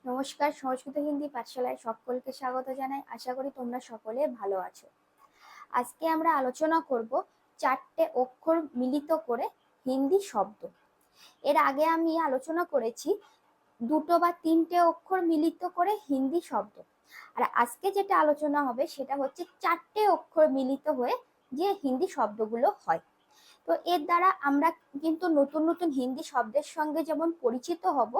নমস্কার, সংস্কৃত হিন্দি পাঠশালায় সকলকে স্বাগত জানাই। আশা করি তোমরা সকলে ভালো আছো। আজকে আমরা আলোচনা করব 4টে অক্ষর মিলিত করে হিন্দি শব্দ। এর আগে আমি আলোচনা করেছি 2টো বা 3টে অক্ষর মিলিত করে হিন্দি শব্দ। আর আজকে যেটা আলোচনা হবে সেটা হচ্ছে 4টে অক্ষর মিলিত হয়ে যে হিন্দি শব্দগুলো হয়। তো এর দ্বারা আমরা কিন্তু নতুন নতুন হিন্দি শব্দের সঙ্গে যেমন পরিচিত হব,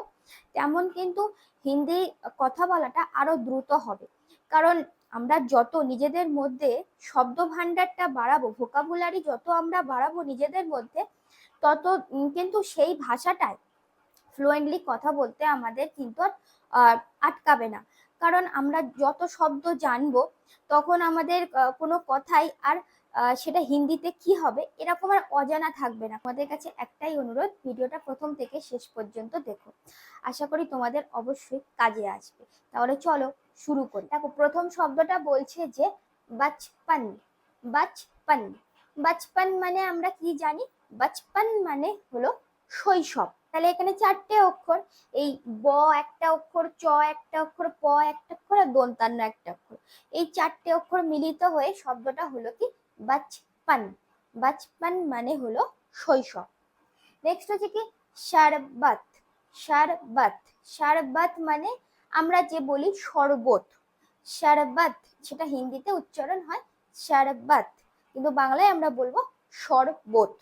তেমন কিন্তু হিন্দি কথা বলাটা আরো দ্রুত হবে। কারণ আমরা যত নিজেদের মধ্যে শব্দ ভান্ডারটা বাড়াবো, ভোকাবুলারি যত আমরা বাড়াবো নিজেদের মধ্যে, তত কিন্তু সেই ভাষাটায় ফ্লুয়েন্টলি কথা বলতে আমাদের কিন্তু আটকাবে না। কারণ আমরা যত শব্দ জানবো তখন আমাদের কোনো কথাই আর সেটা হিন্দিতে কি হবে এরকম আর অজানা থাকবে না। আমাদের কাছে একটাই অনুরোধ, ভিডিওটা প্রথম থেকে শেষ পর্যন্ত দেখো। আশা করি তোমাদের অবশ্যই কাজে আসবে। তাহলে চলো শুরু করি। দেখো, প্রথম শব্দটা বলছে যে বাচপান। বাচপান, বাচপান মানে আমরা কি জানি? বাচপান মানে হলো শৈশব। তাহলে এখানে 4টে অক্ষর, এই ব একটা অক্ষর, চ একটা অক্ষর, প একটা অক্ষর আর দন্তান্ন একটা অক্ষর, এই 4টে অক্ষর মিলিত হয়ে শব্দটা হলো কি বাচপান। বাচপান মানে হলো শৈশব। নেক্সট হচ্ছে কি শারবাত। শারবাত, শারবাত মানে আমরা যে বলি শরবত। শারবাত, সেটা হিন্দিতে উচ্চারণ হয় শারবাত, কিন্তু বাংলায় আমরা বলবো শরবত।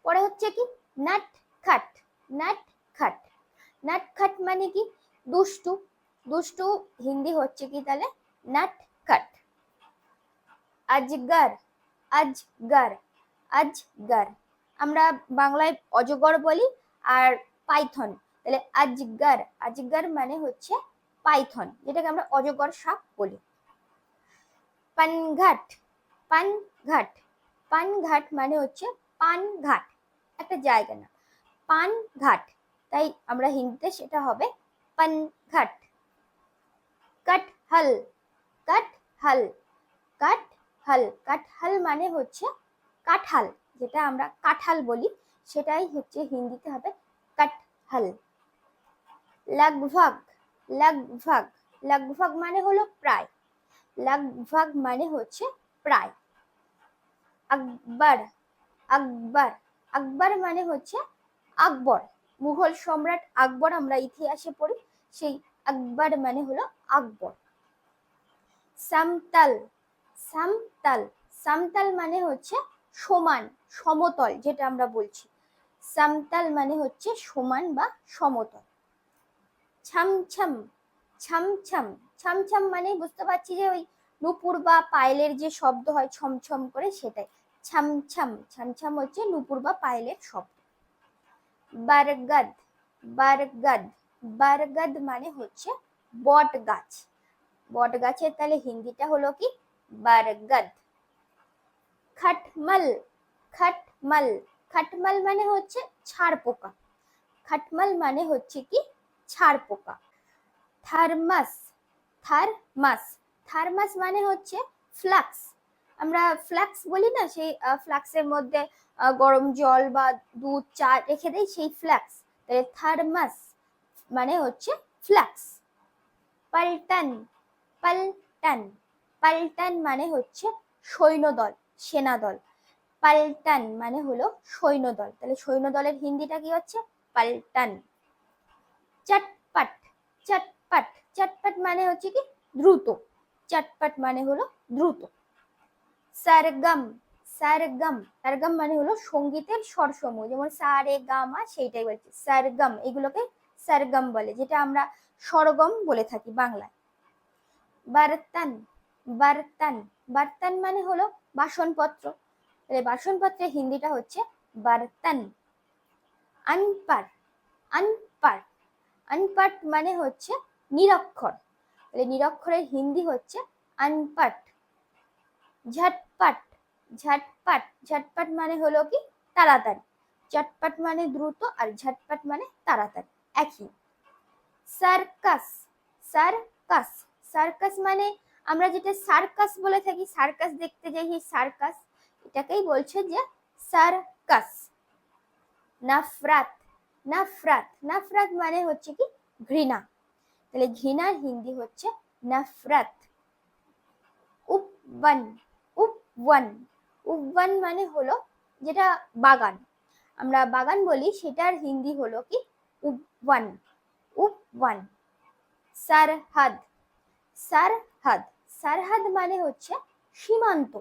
পরে হচ্ছে কি নাট খাট। নাট খাট, নাট খাট মানে কি দুষ্টু। দুষ্টু হিন্দি হচ্ছে কি তাহলে নাট খাট। আজগার। আজগার, আজগার আমরা বাংলায় অজগর বলি আর পাইথন, তাহলে আজগার। আজগার মানে হচ্ছে পাইথন, যেটাকে আমরা অজগর সাপ বলি। পানঘাট। পানঘাট, পানঘাট মানে হচ্ছে পানঘাট, একটা জায়গা না, পানঘাট, তাই আমরা হিন্দিতে সেটা হবে পানঘাট। কাঠহাল। কাঠহাল, কাঠহাল, কাঠহাল মানে হচ্ছে কাঁঠাল, যেটা আমরা কাঁঠাল বলি সেটাই হচ্ছে হিন্দিতে হবে কাঠহাল। লাগভাগ। লাগভাগ, লাগভাগ মানে হলো প্রায়। লাগভাগ মানে হচ্ছে প্রায়। আকবর। আকবর, আকবর মানে হচ্ছে আকবর, মুঘল সম্রাট আকবর আমরা ইতিহাসে পড়ি, সেই আকবর মানে হলো আকবর। সামতাল। সামতাল, সামতাল মানে হচ্ছে সমান, সমতল, যেটা আমরা বলছি সামতাল মানে হচ্ছে সমান বা সমতল। ছামছাম। ছামছাম, ছামছাম মানে বুঝতে পারছি যে ওই নুপুর বা পায়েলের যে শব্দ হয় ছমছম করে, সেটাই ছামছাম। ছামছাম হচ্ছে নুপুর বা পায়েলের শব্দ। বারগাদ। বারগাদ, বারগাদ মানে হচ্ছে বট গাছ। বট গাছের তাহলে হিন্দিটা হলো কি বারগাদ। খাটমাল। খাটমাল, খাটমাল মানে হচ্ছে ছাড় পোকা। খাটমাল মানে হচ্ছে কি ছাড় পোকা। থার্মাস। থার্মাস, থার্মাস মানে হচ্ছে ফ্লাক্স। আমরা ফ্লাক্স বলি না, সেই ফ্লাক্সের মধ্যে গরম জল বা দুধ চা রেখে দেয়, সেই ফ্লাক্স। তাহলে থার্মাস মানে হচ্ছে ফ্লাক্স। পাল্টান। পাল্টান, পাল্টান মানে হচ্ছে সৈন্যদল, সেনাদল। পাল্টান মানে হলো সৈন্যদল, তাহলে সৈন্যদলের হিন্দিটা কি হচ্ছে পাল্টান। চটপট। চটপট, চটপট মানে হচ্ছে কি দ্রুত। চটপট মানে হলো দ্রুত। সারগম। সারগম, সারগম মানে হলো সঙ্গীতের স্বরসমূহ, যেমন সা রে গা মা, সেইটাই বলছি সারগম, এগুলোকে সারগম বলে, যেটা আমরা স্বরগম বলে থাকি বাংলায়। বার্তান। বার্তান, বার্তান মানে হলো বাসনপত্র, তাহলে বাসনপত্রের হিন্দিটা হচ্ছে বার্তান। আনপার। আনপার, আনপাট মানে হচ্ছে নিরক্ষর, তাহলে নিরক্ষরের হিন্দি হচ্ছে আনপাট। ঝটপট। ঝটপট, ঝটপট মানে হলো কি তাড়াতাড়ি। চটপট মানে দ্রুত আর ঝটপট মানে তাড়াতাড়ি, একই। সার্কাস। সার্কাস, সার্কাস মানে আমরা যেটা সার্কাস বলে থাকি, সার্কাস দেখতে যাই, সেই সার্কাস, এটাকেই বলছে যে সার্কাস। নাফরাত। নাফরাত, নাফরাত মানে হচ্ছে কি ঘৃণা। তাহলে ঘৃণার হিন্দি হচ্ছে নফরত। উপবন, উপবন, উপবন মানে হলো যেটা বাগান, আমরা বাগান বলি, সেটার হিন্দি হলো কি উপবন, উপবন। সরহদ, সরহদ, সরহদ মানে হচ্ছে সীমান্ত,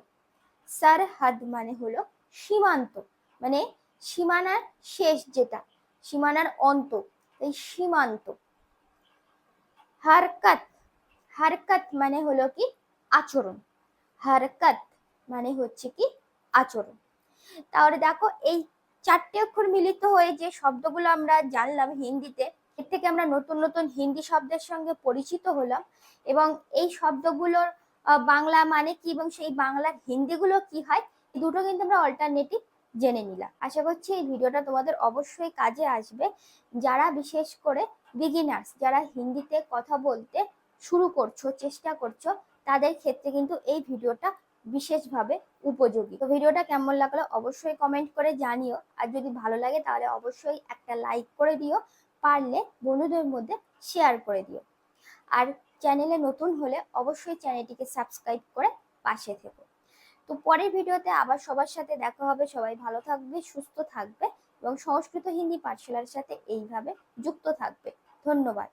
সরহদ মানে হলো সীমান্ত, মানে সীমানার শেষ যেটা, সীমানার অন্ত, এই সীমান্ত। হরকত, হরকত মানে হলো কি আচরণ, হরকত মানে হচ্ছে কি আচরণ। তাহলে দেখো এই চারটে অক্ষর মিলিত হয়ে যে শব্দগুলো আমরা জানলাম হিন্দিতে, এর থেকে আমরা নতুন নতুন হিন্দি শব্দের সঙ্গে পরিচিত হলাম এবং এই শব্দগুলোর বাংলা মানে কি এবং সেই বাংলার হিন্দিগুলো কি হয়, এই দুটো কিন্তু আমরা অল্টারনেটিভ জেনে নিলাম। আশা করছি এই ভিডিওটা তোমাদের অবশ্যই কাজে আসবে, যারা বিশেষ করে বিগিনার্স, যারা হিন্দিতে কথা বলতে শুরু করছো, চেষ্টা করছো, তাদের ক্ষেত্রে কিন্তু এই ভিডিওটা বিশেষভাবে উপযোগী। তো ভিডিওটা কেমন লাগলো অবশ্যই কমেন্ট করে জানিও, আর যদি ভালো লাগে তাহলে অবশ্যই একটা লাইক করে দিও, পারলে বন্ধুদের মধ্যে শেয়ার করে দিও। আর চ্যানেলে নতুন হলে অবশ্যই চ্যানেলটিকে সাবস্ক্রাইব করে পাশে থেকো। তো পরের ভিডিওতে আবার সবার সাথে দেখা হবে, সবাই ভালো থাকবে, সুস্থ থাকবে এবং সংস্কৃত হিন্দি পাঠশালার সাথে এইভাবে যুক্ত থাকবে। ধন্যবাদ।